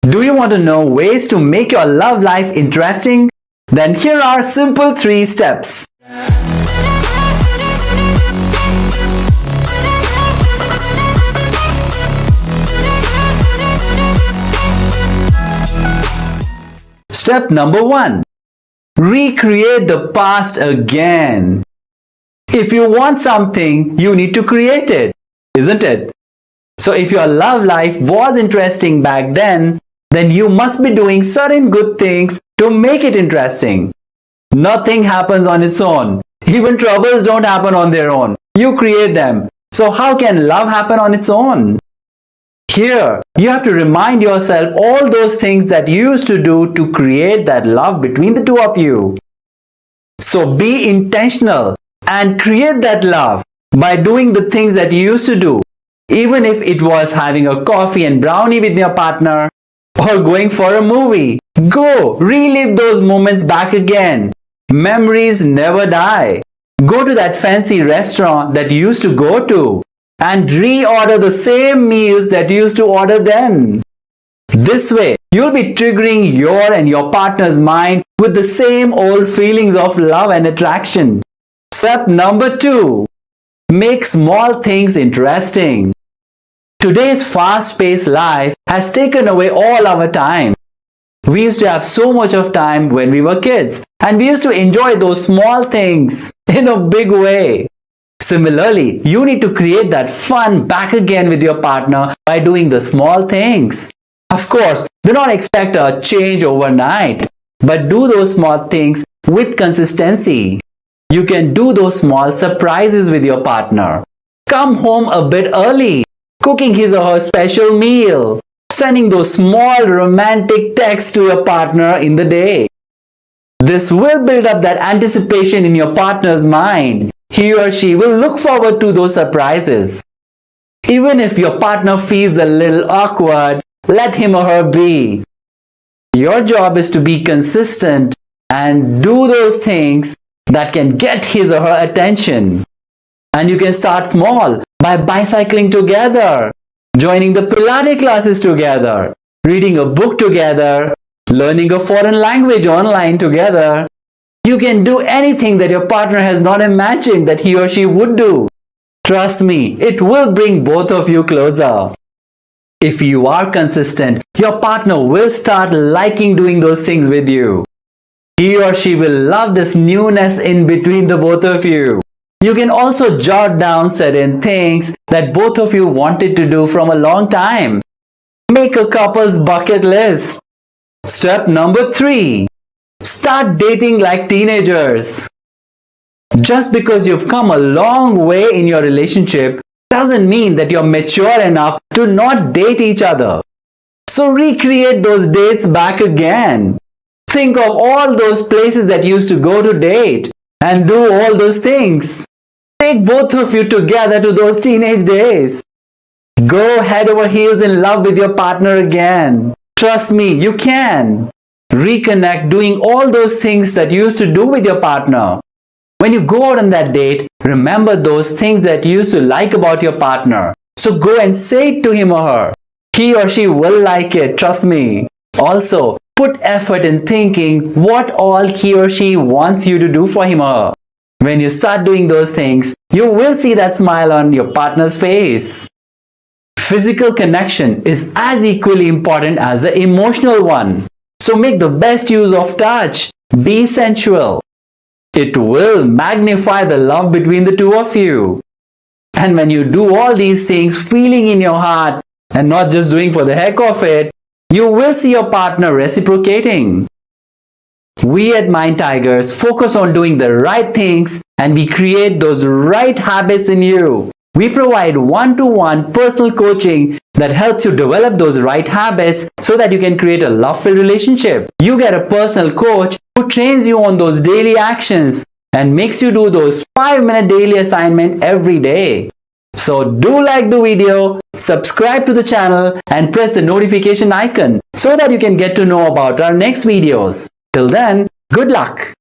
Do you want to know ways to make your love life interesting? Then here are simple 3 steps. Step number 1. Recreate the past again. If you want something, you need to create it, isn't it? So if your love life was interesting back then you must be doing certain good things to make it interesting. Nothing happens on its own. Even troubles don't happen on their own. You create them. So how can love happen on its own? Here, you have to remind yourself all those things that you used to do to create that love between the two of you. So be intentional and create that love by doing the things that you used to do. Even if it was having a coffee and brownie with your partner or going for a movie. Go, relive those moments back again. Memories never die. Go to that fancy restaurant that you used to go to and reorder the same meals that you used to order then. This way, you'll be triggering your and your partner's mind with the same old feelings of love and attraction. Step number 2. Make small things interesting. Today's fast-paced life has taken away all our time. We used to have so much of time when we were kids, and we used to enjoy those small things in a big way. Similarly, you need to create that fun back again with your partner by doing the small things. Of course, do not expect a change overnight, but do those small things with consistency. You can do those small surprises with your partner. Come home a bit early, cooking his or her special meal, sending those small romantic texts to your partner in the day. This will build up that anticipation in your partner's mind. He or she will look forward to those surprises. Even if your partner feels a little awkward, let him or her be. Your job is to be consistent and do those things that can get his or her attention. And you can start small by bicycling together, joining the Pilates classes together, reading a book together, learning a foreign language online together. You can do anything that your partner has not imagined that he or she would do. Trust me, it will bring both of you closer. If you are consistent, your partner will start liking doing those things with you. He or she will love this newness in between the both of you. You can also jot down certain things that both of you wanted to do from a long time. Make a couple's bucket list. Step number 3. Start dating like teenagers. Just because you've come a long way in your relationship doesn't mean that you're mature enough to not date each other. So recreate those dates back again. Think of all those places that you used to go to date and do all those things. Take both of you together to those teenage days. Go head over heels in love with your partner again. Trust me, you can. Reconnect doing all those things that you used to do with your partner. When you go out on that date, remember those things that you used to like about your partner. So go and say it to him or her. He or she will like it, trust me. Also, put effort in thinking what all he or she wants you to do for him or her. When you start doing those things, you will see that smile on your partner's face. Physical connection is as equally important as the emotional one. So make the best use of touch. Be sensual. It will magnify the love between the two of you. And when you do all these things feeling in your heart and not just doing for the heck of it, you will see your partner reciprocating. We at Mind Tigers focus on doing the right things and we create those right habits in you. We provide one-to-one personal coaching that helps you develop those right habits so that you can create a love-filled relationship. You get a personal coach who trains you on those daily actions and makes you do those 5-minute daily assignment every day. So do like the video, subscribe to the channel and press the notification icon so that you can get to know about our next videos. Till then, good luck!